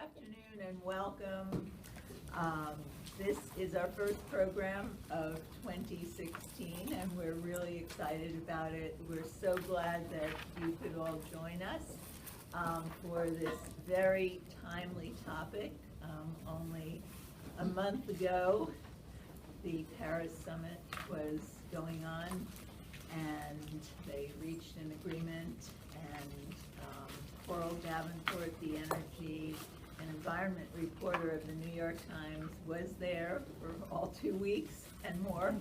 afternoon and welcome. This is our first program of 2016 and we're really excited about it. We're so glad that you could all join us for this very timely topic. Only a month ago, the Paris Summit was going on and they reached an agreement, and Coral Davenport, the energy and environment reporter of the New York Times, was there for all 2 weeks and more,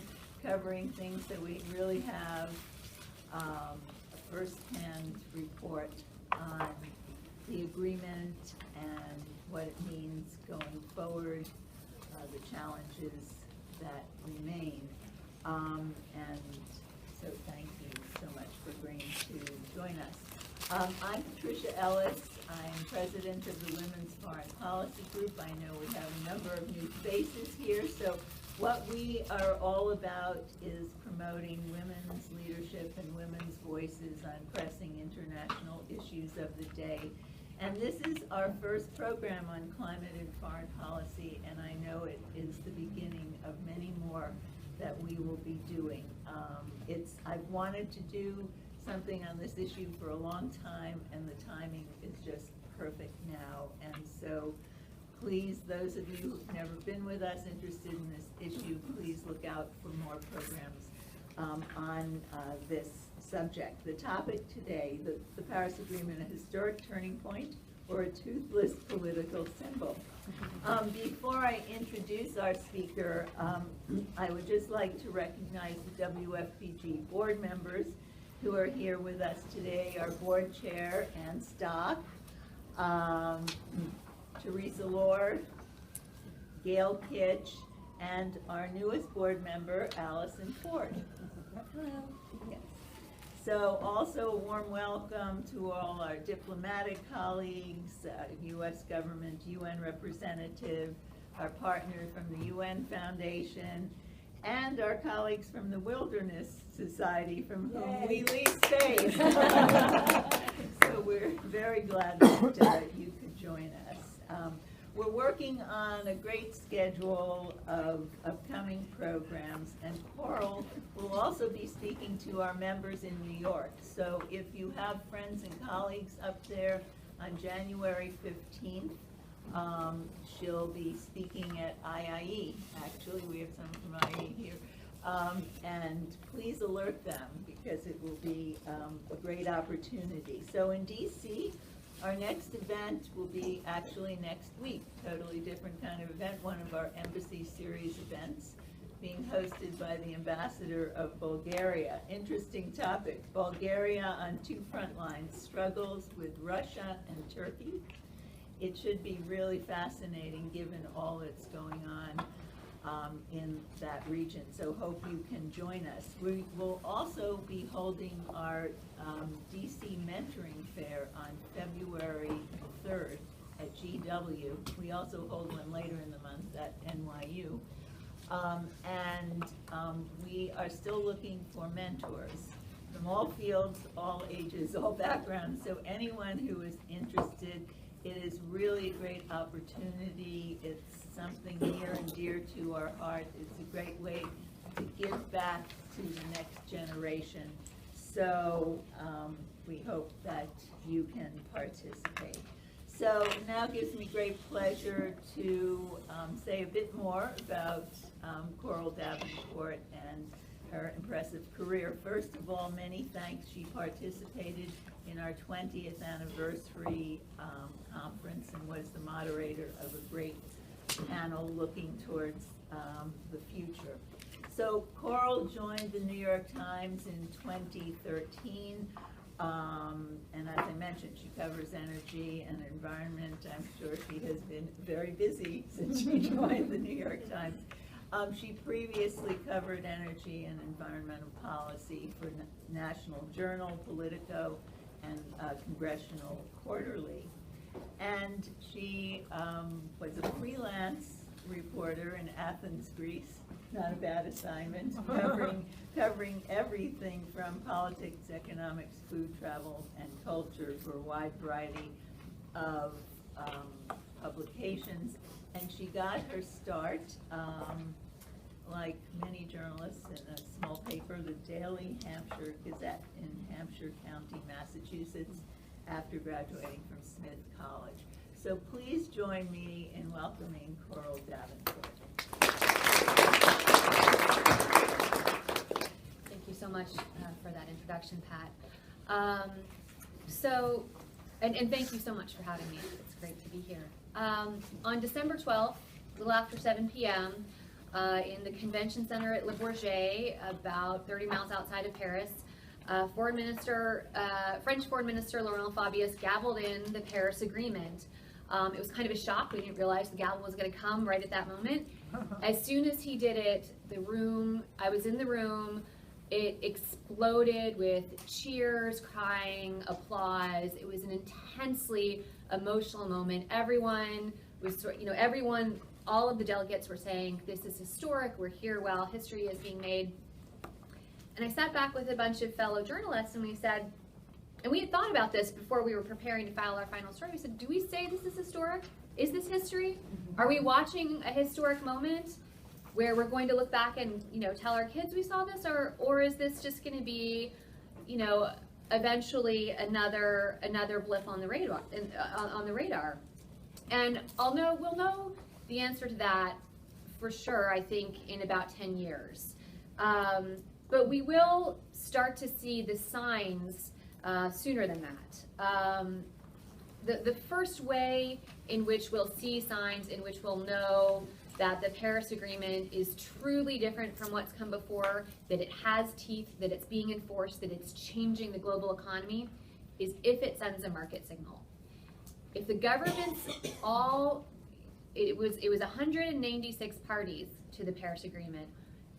covering things that we really have a first-hand report on the agreement and what it means going forward, the challenges that remain. And so thank you so much for agreeing to join us. I'm Patricia Ellis. I'm president of the Women's Foreign Policy Group. I know we have a number of new faces here. So what we are all about is promoting women's leadership and women's voices on pressing international issues of the day. And this is our first program on climate and foreign policy, and I know it is the beginning of many more that we will be doing. I've wanted to do something on this issue for a long time, and the timing is just perfect now. And so please, those of you who've never been with us interested in this issue, please look out for more programs on this subject. The topic today, the Paris Agreement, a historic turning point or a toothless political symbol. Before I introduce our speaker, I would just like to recognize the WFPG board members who are here with us today. Our board chair, Ann Stock, Teresa Lord, Gail Kitch, and our newest board member, Allison Ford. Hello. Yes. So also a warm welcome to all our diplomatic colleagues, U.S. government, UN representative, our partner from the UN Foundation, and our colleagues from the Wilderness Society, from whom we lease space. So we're very glad that you could join us. We're working on a great schedule of upcoming programs, and Coral will also be speaking to our members in New York. So if you have friends and colleagues up there on January 15th, she'll be speaking at IIE. Actually, we have some from IIE here. And please alert them, because it will be a great opportunity. So in DC, our next event will be actually next week, totally different kind of event, one of our Embassy Series events, being hosted by the Ambassador of Bulgaria. Interesting topic, Bulgaria on two front lines, struggles with Russia and Turkey. It should be really fascinating given all that's going on in that region, so hope you can join us. We will also be holding our DC Mentoring Fair on February 3rd at GW. We also hold one later in the month at NYU. We are still looking for mentors from all fields, all ages, all backgrounds, so anyone who is interested, it is really a great opportunity. It's something near and dear to our heart. It's a great way to give back to the next generation. So we hope that you can participate. So now it gives me great pleasure to say a bit more about Coral Davenport and her impressive career. First of all, many thanks. She participated in our 20th anniversary conference and was the moderator of a great panel looking towards the future. So Coral joined the New York Times in 2013, and as I mentioned, she covers energy and environment. I'm sure she has been very busy since she joined the New York Times. She previously covered energy and environmental policy for National Journal, Politico, and Congressional Quarterly. And she was a freelance reporter in Athens, Greece. Not a bad assignment, covering everything from politics, economics, food, travel, and culture for a wide variety of publications, and she got her start, like many journalists, in a small paper, the Daily Hampshire Gazette in Hampshire County, Massachusetts, after graduating from Smith College. So please join me in welcoming Coral Davenport. Thank you so much for that introduction, Pat. And thank you so much for having me. It's great to be here. On December 12th, a little after 7 p.m., in the convention center at Le Bourget, about 30 miles outside of Paris, French Foreign Minister Laurent Fabius gavelled in the Paris Agreement. It was kind of a shock. We didn't realize the gavel was going to come right at that moment. As soon as he did it, I was in the room, it exploded with cheers, crying, applause. It was an intensely emotional moment. Everyone was, all of the delegates were saying, this is historic, we're here while history is being made. And I sat back with a bunch of fellow journalists and we said, and we had thought about this before we were preparing to file our final story. We said, do we say this is historic? Is this history? Are we watching a historic moment where we're going to look back and tell our kids we saw this, or is this just going to be, eventually another blip on the radar? And we'll know the answer to that for sure, I think, in about 10 years. But we will start to see the signs sooner than that. The first way in which we'll see signs, in which we'll know that the Paris Agreement is truly different from what's come before, that it has teeth, that it's being enforced, that it's changing the global economy, is if it sends a market signal. If the governments it was 196 parties to the Paris Agreement.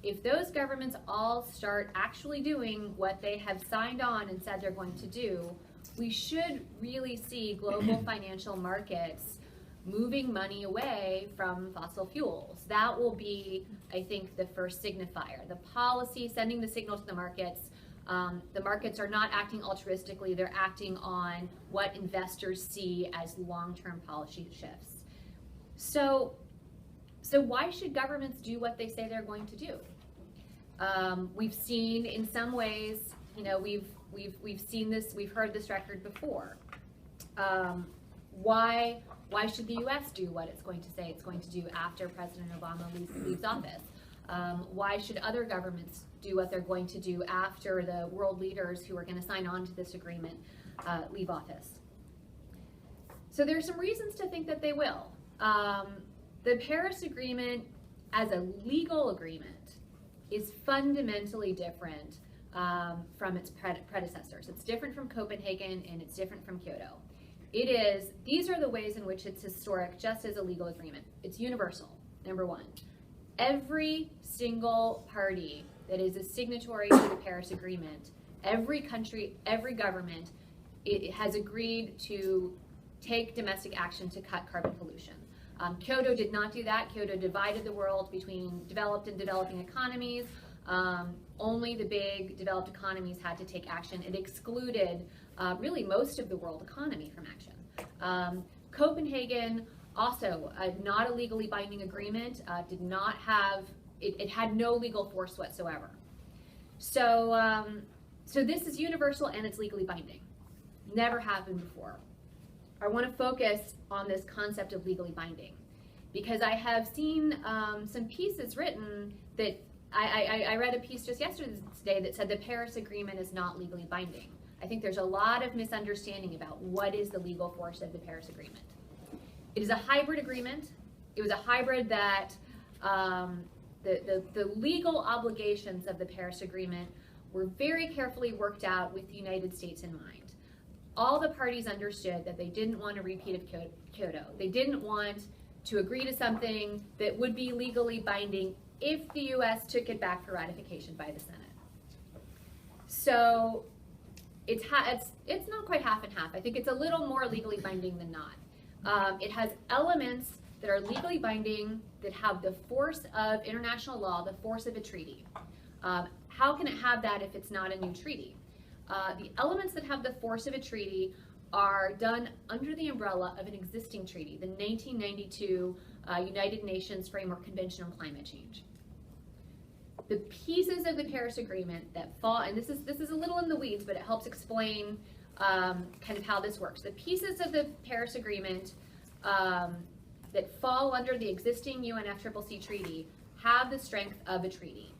If those governments all start actually doing what they have signed on and said they're going to do, we should really see global financial markets moving money away from fossil fuels. That will be, I think, the first signifier. The policy sending the signal to the markets. The markets are not acting altruistically, they're acting on what investors see as long-term policy shifts. So why should governments do what they say they're going to do? We've seen in some ways, we've seen this, we've heard this record before. Why should the U.S. do what it's going to say it's going to do after President Obama leaves office? Why should other governments do what they're going to do after the world leaders who are going to sign on to this agreement leave office? So there's some reasons to think that they will. The Paris Agreement as a legal agreement is fundamentally different from its predecessors. It's different from Copenhagen and it's different from Kyoto. These are the ways in which it's historic just as a legal agreement. It's universal, number one. Every single party that is a signatory to the Paris Agreement, every country, every government, it has agreed to take domestic action to cut carbon pollution. Kyoto did not do that. Kyoto divided the world between developed and developing economies. Only the big developed economies had to take action. It excluded really most of the world economy from action. Copenhagen, also not a legally binding agreement, did not have, it had no legal force whatsoever. So this is universal and it's legally binding. Never happened before. I want to focus on this concept of legally binding because I have seen some pieces written that I read a piece just yesterday that said the Paris Agreement is not legally binding. I think there's a lot of misunderstanding about what is the legal force of the Paris Agreement. It is a hybrid agreement. It was a hybrid that the legal obligations of the Paris Agreement were very carefully worked out with the United States in mind. All the parties understood that they didn't want a repeat of Kyoto. They didn't want to agree to something that would be legally binding if the U.S. took it back for ratification by the Senate. So it's not quite half and half. I think it's a little more legally binding than not. It has elements that are legally binding that have the force of international law, the force of a treaty. How can it have that if it's not a new treaty? The elements that have the force of a treaty are done under the umbrella of an existing treaty, the 1992 United Nations Framework Convention on Climate Change. The pieces of the Paris Agreement that fall, and this is a little in the weeds, but it helps explain kind of how this works. The pieces of the Paris Agreement that fall under the existing UNFCCC treaty have the strength of a treaty.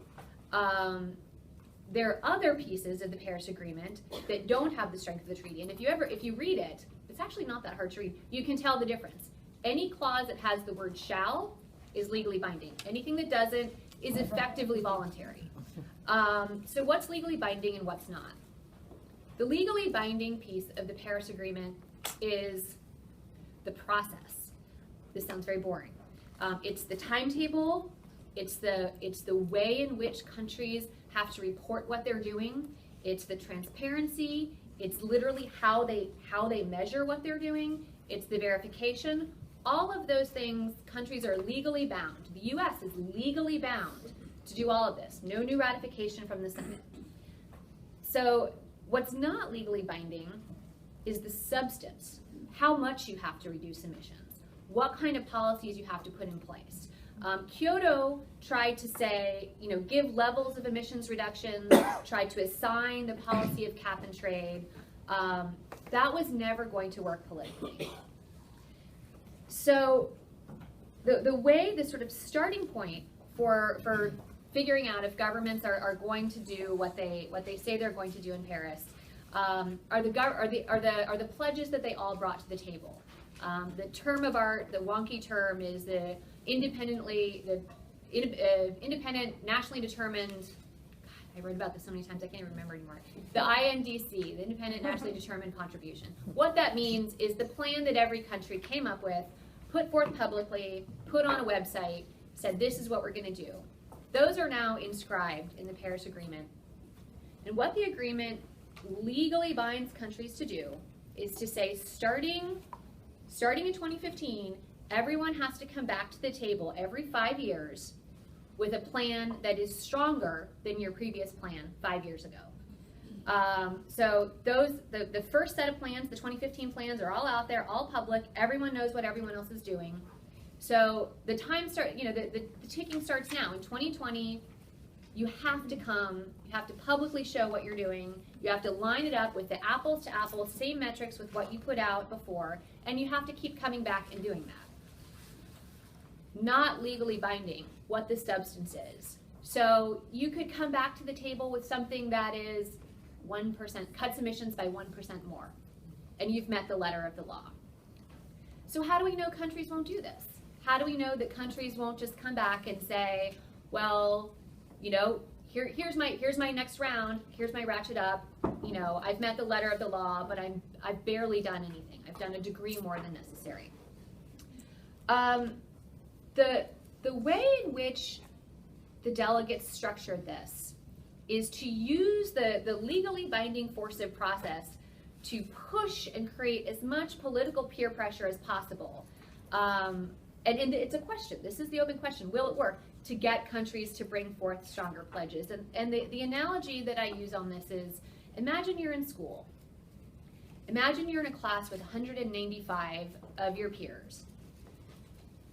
There are other pieces of the Paris Agreement that don't have the strength of the treaty, and if you read it, it's actually not that hard to read. You can tell the difference. Any clause that has the word shall is legally binding. Anything that doesn't is effectively voluntary. So what's legally binding and what's not? The legally binding piece of the Paris Agreement is the process. This sounds very boring. It's the timetable. It's the way in which countries have to report what they're doing. It's the transparency. It's literally how they measure what they're doing. It's the verification. All of those things, countries are legally bound. The U.S. is legally bound to do all of this. No new ratification from the Senate. So what's not legally binding is the substance. How much you have to reduce emissions. What kind of policies you have to put in place. Kyoto tried to say, give levels of emissions reductions, tried to assign the policy of cap and trade. That was never going to work politically. So the way, the sort of starting point for figuring out if governments are going to do what they say they're going to do in Paris are the pledges that they all brought to the table. The wonky term is the independent, nationally determined. God, I read about this so many times I can't even remember anymore. The INDC, the Independent Nationally Determined Contribution. What that means is the plan that every country came up with, put forth publicly, put on a website, said this is what we're going to do. Those are now inscribed in the Paris Agreement. And what the agreement legally binds countries to do is to say starting in 2015, everyone has to come back to the table every 5 years with a plan that is stronger than your previous plan 5 years ago. So the first set of plans, the 2015 plans, are all out there, all public. Everyone knows what everyone else is doing. So the time the ticking starts now. In 2020, you have to publicly show what you're doing. You have to line it up with the apples to apples, same metrics with what you put out before, and you have to keep coming back and doing that. Not legally binding what the substance is. So you could come back to the table with something that is 1%, cuts emissions by 1% more, and you've met the letter of the law. So how do we know countries won't do this? How do we know that countries won't just come back and say, well, here's my next round, here's my ratchet up, I've met the letter of the law, but I've barely done anything. I've done a degree more than necessary. The way in which the delegates structured this is to use the legally binding force of process to push and create as much political peer pressure as possible. And it's a question. This is the open question. Will it work to get countries to bring forth stronger pledges? And the analogy that I use on this is, imagine you're in school. Imagine you're in a class with 195 of your peers.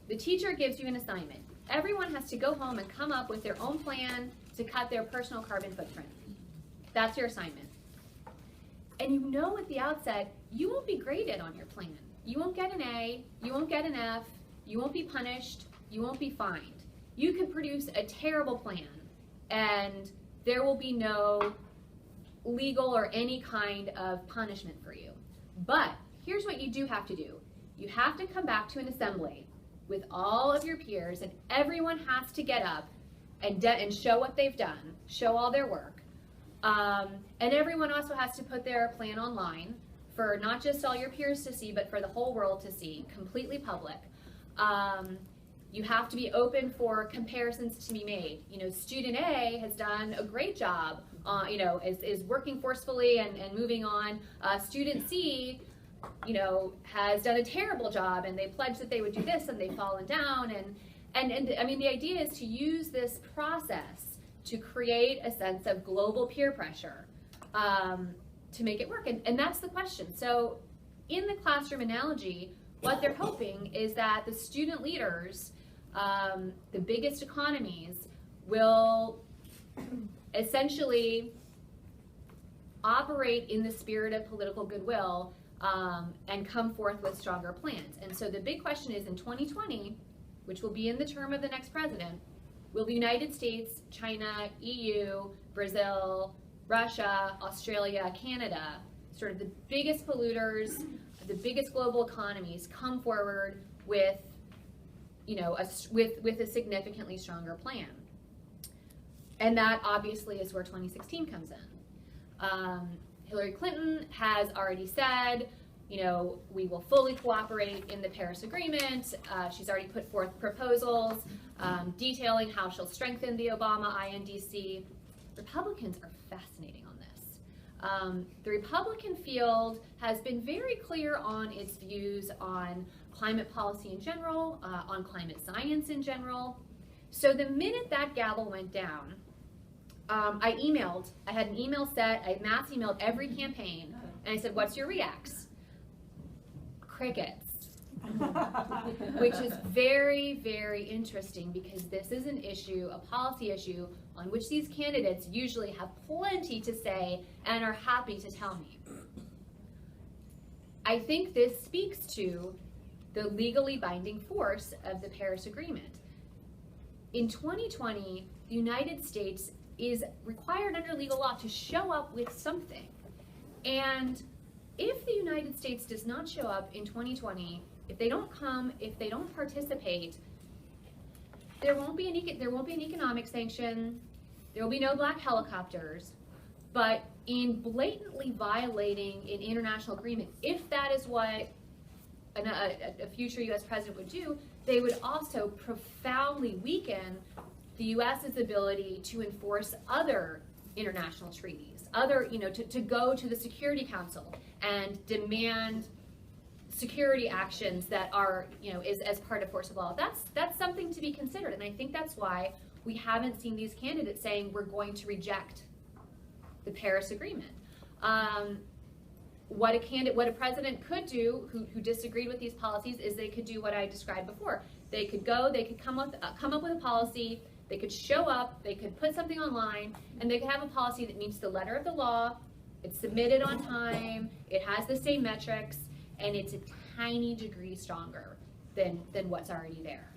The teacher gives you an assignment. Everyone has to go home and come up with their own plan to cut their personal carbon footprint. That's your assignment. And at the outset, you won't be graded on your plan. You won't get an A, you won't get an F, you won't be punished, you won't be fined. You can produce a terrible plan, and there will be no legal or any kind of punishment for you. But here's what you do have to do. You have to come back to an assembly with all of your peers, and everyone has to get up and show what they've done, show all their work. And everyone also has to put their plan online for not just all your peers to see, but for the whole world to see, completely public. You have to be open for comparisons to be made. Student A has done a great job, is working forcefully and moving on. Student C, has done a terrible job, and they pledged that they would do this, and they've fallen down. And I mean, the idea is to use this process to create a sense of global peer pressure to make it work. And that's the question. So in the classroom analogy, what they're hoping is that the student leaders, the biggest economies, will essentially operate in the spirit of political goodwill and come forth with stronger plans. And so the big question is, in 2020, which will be in the term of the next president, will the United States, China, EU, Brazil, Russia, Australia, Canada, sort of the biggest polluters, the biggest global economies, come forward with, you know, with a significantly stronger plan? And that obviously is where 2016 comes in. Hillary Clinton has already said, you know, we will fully cooperate in the Paris Agreement. She's already put forth proposals detailing how she'll strengthen the Obama INDC. Republicans are fascinating on this. The Republican field has been very clear on its views on climate policy in general, on climate science in general. So the minute that gavel went down, I had an email set, I mass emailed every campaign, and I said, what's your reacts? Crickets. Which is very, very interesting, because this is an issue, a policy issue, on which these candidates usually have plenty to say and are happy to tell me. I think this speaks to the legally binding force of the Paris Agreement. In 2020, the United States is required under legal law to show up with something. And if the United States does not show up in 2020, if they don't come, if they don't participate, there won't be an economic sanction, there will be no black helicopters, but in blatantly violating an international agreement, if that is what a future U.S. president would do, they would also profoundly weaken the U.S.'s ability to enforce other international treaties, to go to the Security Council and demand security actions that are, as part of force of law. That's something to be considered, and I think that's why we haven't seen these candidates saying we're going to reject the Paris Agreement. What a president could do who disagreed with these policies is they could do what I described before. They could come up with a policy, they could show up, they could put something online, and they could have a policy that meets the letter of the law, it's submitted on time, it has the same metrics, and it's a tiny degree stronger than what's already there.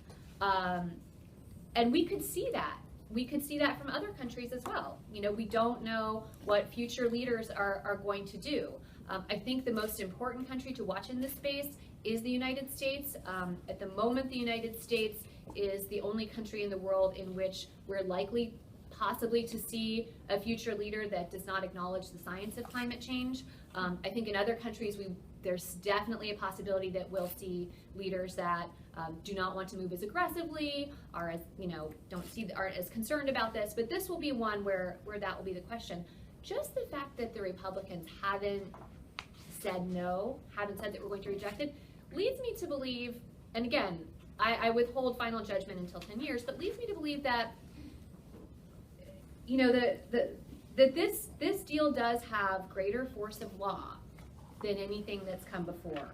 And we could see that. We could see that from other countries as well. We don't know what future leaders are going to do. I think the most important country to watch in this space is the United States. At the moment, the United States is the only country in the world in which we're likely possibly to see a future leader that does not acknowledge the science of climate change. I think in other countries, there's definitely a possibility that we'll see leaders that do not want to move as aggressively, aren't as concerned about this. But this will be one where that will be the question. Just the fact that the Republicans haven't said no, haven't said that we're going to reject it, leads me to believe, and again, I withhold final judgment until 10 years, but leads me to believe that, that this deal does have greater force of law than anything that's come before.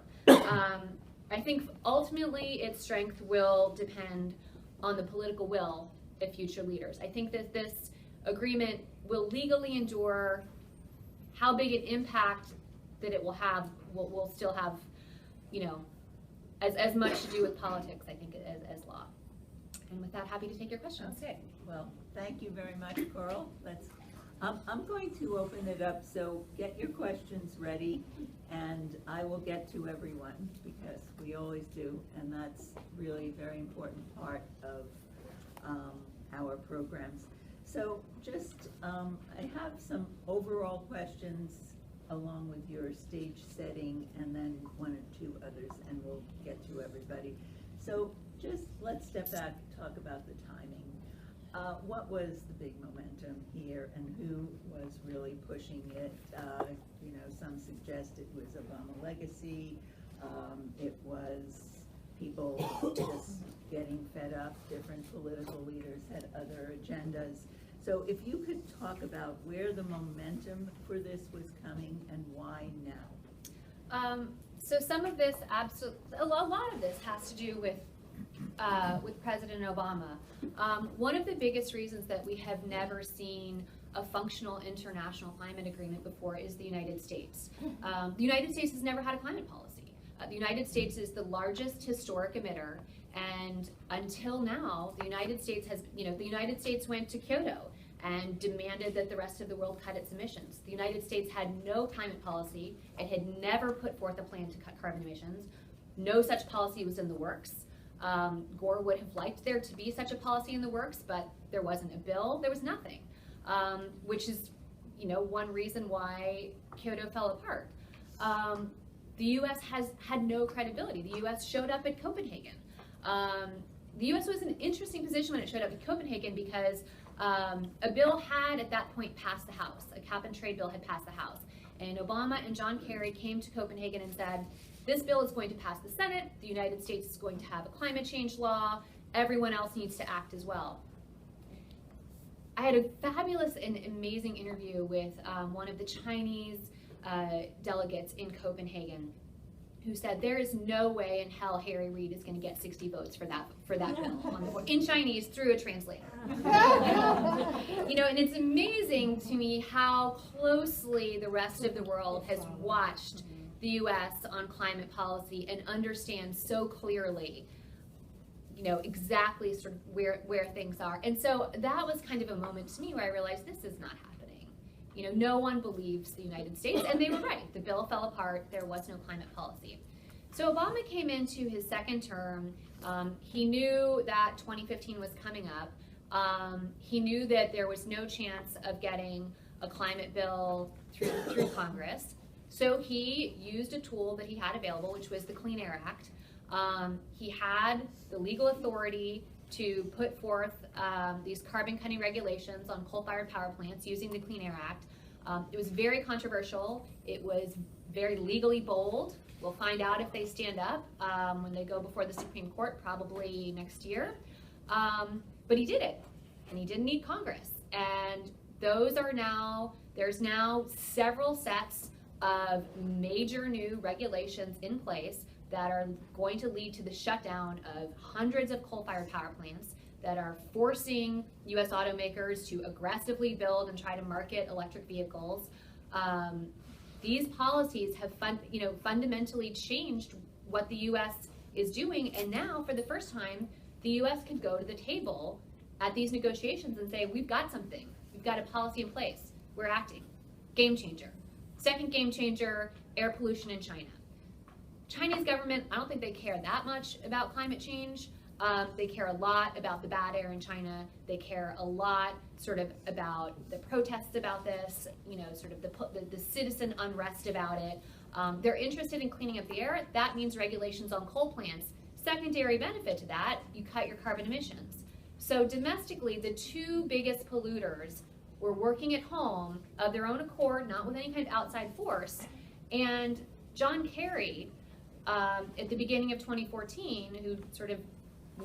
I think ultimately its strength will depend on the political will of future leaders. I think that this agreement will legally endure. How big an impact that it will have will still have, as much to do with politics, I think, as law. And with that, happy to take your questions. Okay, well, thank you very much, Coral. I'm going to open it up, so get your questions ready, and I will get to everyone, because we always do, and that's really a very important part of our programs. So just, I have some overall questions along with your stage setting, and then one or two others, and we'll get to everybody. So just let's step back and talk about the timing. What was the big momentum here, and who was really pushing it? Some suggest it was Obama legacy. It was people just getting fed up. Different political leaders had other agendas. So if you could talk about where the momentum for this was coming and why now. So some of this, a lot of this has to do with President Obama. One of the biggest reasons that we have never seen a functional international climate agreement before is the United States. The United States has never had a climate policy. The United States is the largest historic emitter, and until now, the United States went to Kyoto and demanded that the rest of the world cut its emissions. The United States had no climate policy. It had never put forth a plan to cut carbon emissions. No such policy was in the works. Gore would have liked there to be such a policy in the works, but there wasn't a bill, there was nothing, which is, one reason why Kyoto fell apart. The U.S. has had no credibility. The U.S. showed up at Copenhagen. The U.S. was in an interesting position when it showed up at Copenhagen because a bill had at that point passed the House. A cap and trade bill had passed the House. And Obama and John Kerry came to Copenhagen and said, this bill is going to pass the Senate, the United States is going to have a climate change law, everyone else needs to act as well. I had a fabulous and amazing interview with one of the Chinese delegates in Copenhagen who said there is no way in hell Harry Reid is going to get 60 votes for that bill on the board, in Chinese through a translator. And it's amazing to me how closely the rest of the world has watched the U.S. on climate policy and understands so clearly, exactly sort of where things are. And so that was kind of a moment to me where I realized this is not happening. No one believes the United States, and they were right. The bill fell apart. There was no climate policy. So Obama came into his second term. He knew that 2015 was coming up. He knew that there was no chance of getting a climate bill through Congress. So he used a tool that he had available, which was the Clean Air Act. He had the legal authority to put forth these carbon cutting regulations on coal-fired power plants using the Clean Air Act. It was very controversial. It was very legally bold. We'll find out if they stand up when they go before the Supreme Court, probably next year. But he did it, and he didn't need Congress. And there's now several sets of major new regulations in place that are going to lead to the shutdown of hundreds of coal-fired power plants, that are forcing U.S. automakers to aggressively build and try to market electric vehicles. These policies have fundamentally changed what the U.S. is doing, and now, for the first time, the U.S. can go to the table at these negotiations and say, we've got something. We've got a policy in place. We're acting. Game changer. Second game changer, air pollution in China. Chinese government, I don't think they care that much about climate change. They care a lot about the bad air in China. They care a lot sort of about the protests about this, sort of the citizen unrest about it. They're interested in cleaning up the air. That means regulations on coal plants. Secondary benefit to that, you cut your carbon emissions. So domestically, the two biggest polluters were working at home of their own accord, not with any kind of outside force. And John Kerry, at the beginning of 2014, who sort of,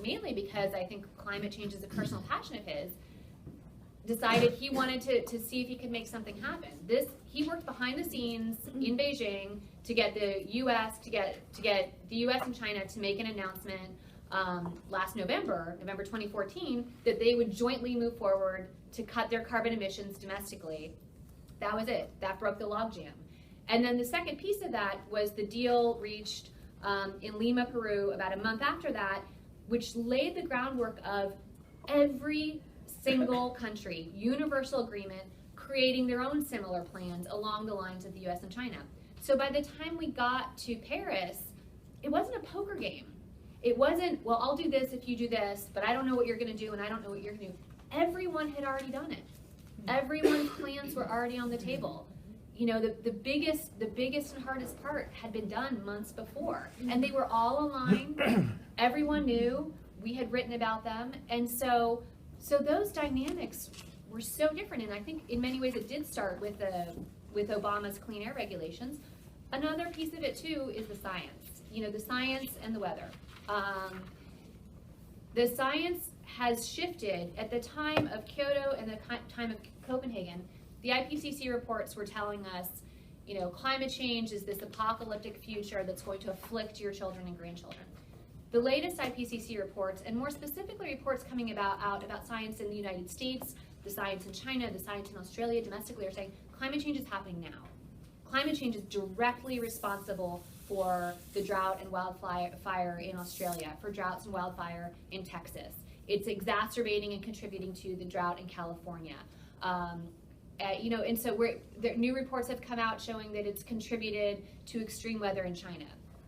mainly because I think climate change is a personal passion of his, decided he wanted to see if he could make something happen. He worked behind the scenes in Beijing to get the U.S. to get the U.S. and China to make an announcement last November 2014, that they would jointly move forward to cut their carbon emissions domestically. That was it. That broke the logjam. And then the second piece of that was the deal reached in Lima, Peru, about a month after that, which laid the groundwork of every single country, universal agreement, creating their own similar plans along the lines of the US and China. So by the time we got to Paris, it wasn't a poker game. It wasn't, well, I'll do this if you do this, but I don't know what you're going to do and I don't know what you're going to do. Everyone had already done it. Everyone's plans were already on the table. The biggest and hardest part had been done months before, and they were all aligned. Everyone knew. We had written about them, and so those dynamics were so different. And I think in many ways it did start with Obama's clean air regulations. Another piece of it too is the science. The science and the weather. The science has shifted. At the time of Kyoto and the time of Copenhagen, the IPCC reports were telling us, climate change is this apocalyptic future that's going to afflict your children and grandchildren. The latest IPCC reports, and more specifically reports coming out about science in the United States, the science in China, the science in Australia, domestically, are saying climate change is happening now. Climate change is directly responsible for the drought and wildfire in Australia, for droughts and wildfire in Texas. It's exacerbating and contributing to the drought in California. And so new reports have come out showing that it's contributed to extreme weather in China.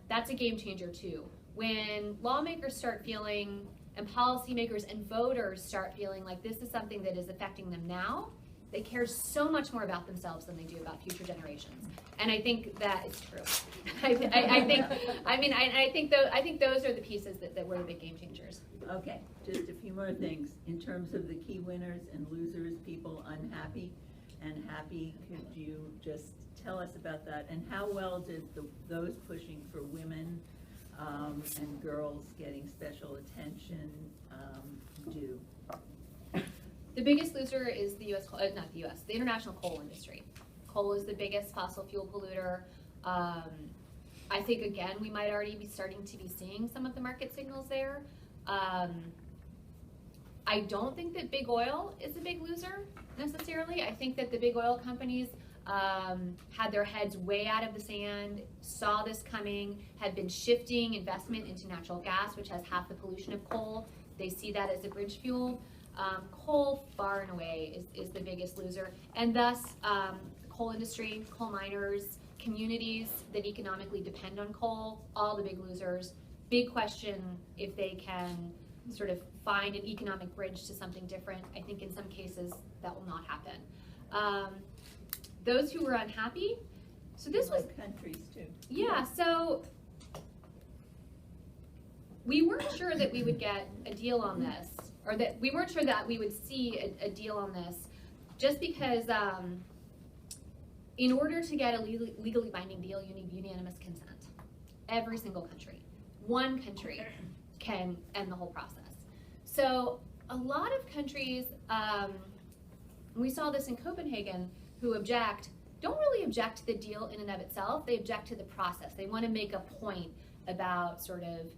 That's a game changer too. When lawmakers start feeling, and policymakers and voters start feeling like this is something that is affecting them now, they care so much more about themselves than they do about future generations. And I think that is true. I think those are the pieces that were the big game changers. Okay, just a few more things. In terms of the key winners and losers, people unhappy and happy, could you just tell us about that? And how well did those pushing for women and girls getting special attention do? The biggest loser is the the international coal industry. Coal is the biggest fossil fuel polluter. I think, again, we might already be starting to be seeing some of the market signals there. I don't think that big oil is a big loser necessarily. I think that the big oil companies had their heads way out of the sand, saw this coming, had been shifting investment into natural gas, which has half the pollution of coal. They see that as a bridge fuel. Coal, far and away, is the biggest loser. And thus, coal industry, coal miners, communities that economically depend on coal, all the big losers. Big question if they can sort of find an economic bridge to something different. I think in some cases that will not happen. Those who were unhappy, so this was countries too. Yeah, so we weren't sure that we would get a deal on this, or that we weren't sure that we would see a deal on this, just because in order to get a legally binding deal, you need unanimous consent. Every single country. One country can end the whole process. So a lot of countries, we saw this in Copenhagen, who don't really object to the deal in and of itself. They object to the process. They want to make a point about sort of,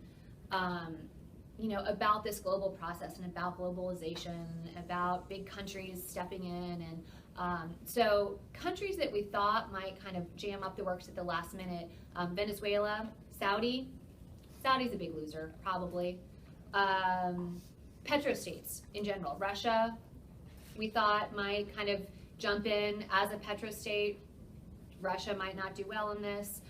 about this global process and about globalization, about big countries stepping in. And so countries that we thought might kind of jam up the works at the last minute, Venezuela, Saudi's a big loser, probably. Petrostates in general, Russia, we thought might kind of jump in as a petrostate. Russia might not do well in this.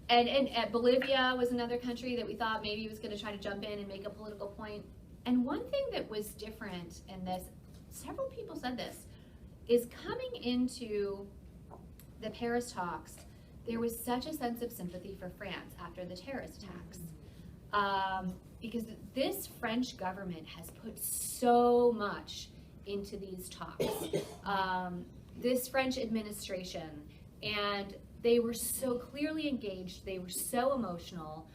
And Bolivia was another country that we thought maybe was going to try to jump in and make a political point. And one thing that was different in this, several people said this, is coming into the Paris talks, there was such a sense of sympathy for France after the terrorist attacks. Because this French government has put so much into these talks. This French administration, and they were so clearly engaged, they were so emotional.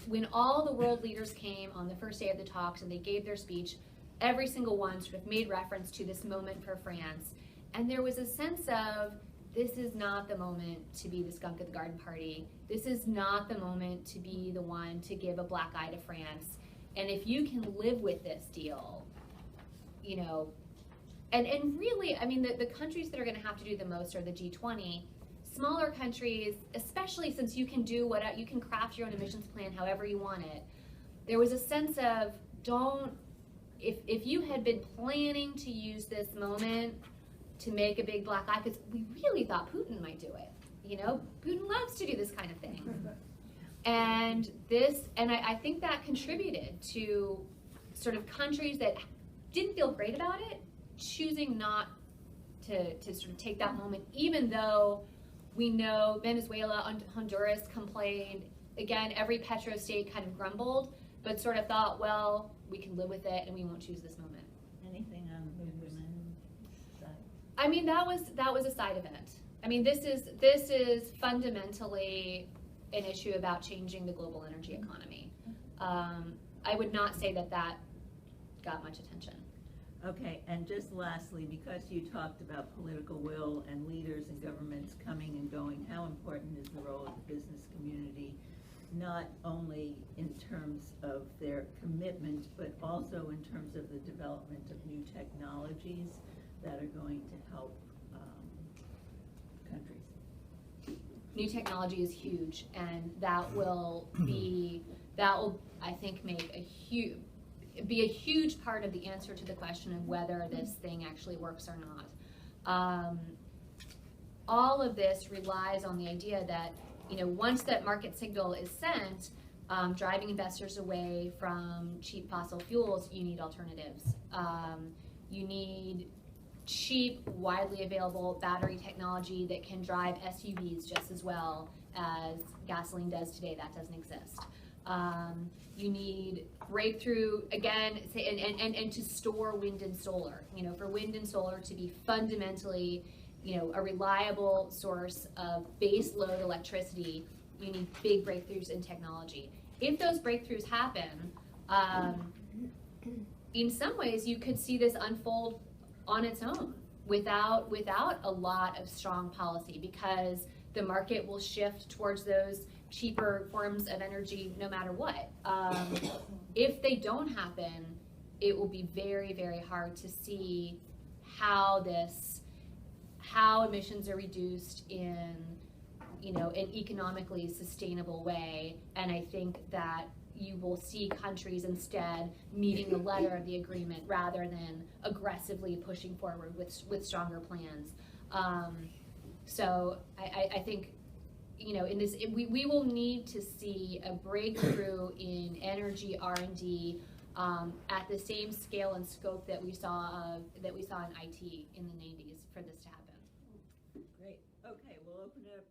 When all the world leaders came on the first day of the talks and they gave their speech, every single one sort of made reference to this moment for France. And there was a sense of, this is not the moment to be the skunk at the garden party. This is not the moment to be the one to give a black eye to France. And if you can live with this deal, and really, I mean, the countries that are going to have to do the most are the G20. Smaller countries, especially since you can you can craft your own emissions plan however you want it. There was a sense of, if you had been planning to use this moment to make a big black eye, because we really thought Putin might do it. Putin loves to do this kind of thing. And I think that contributed to sort of countries that didn't feel great about it, choosing not to sort of take that moment, even though we know Venezuela, Honduras complained. Again, every petrostate kind of grumbled, but sort of thought, well, we can live with it and we won't choose this moment. Anything on the women's side? I mean, that was a side event. I mean, this is fundamentally an issue about changing the global energy economy. I would not say that got much attention. Okay, and just lastly, because you talked about political will and leaders and governments coming and going, how important is the role of the business community, not only in terms of their commitment, but also in terms of the development of new technologies that are going to help countries? New technology is huge, and that will, I think, be a huge part of the answer to the question of whether this thing actually works or not. All of this relies on the idea that, once that market signal is sent, driving investors away from cheap fossil fuels, you need alternatives. You need cheap, widely available battery technology that can drive SUVs just as well as gasoline does today. That doesn't exist. You need breakthrough, again, and to store wind and solar. For wind and solar to be fundamentally, a reliable source of base load electricity, you need big breakthroughs in technology. If those breakthroughs happen, in some ways you could see this unfold on its own without a lot of strong policy, because the market will shift towards those cheaper forms of energy no matter what. If they don't happen, it will be very, very hard to see how emissions are reduced in an economically sustainable way. And I think that you will see countries instead meeting the letter of the agreement rather than aggressively pushing forward with stronger plans. So I think, in this, we will need to see a breakthrough in energy R&D at the same scale and scope that we saw in IT in the 90s for this to happen. Great. Okay, we'll open it up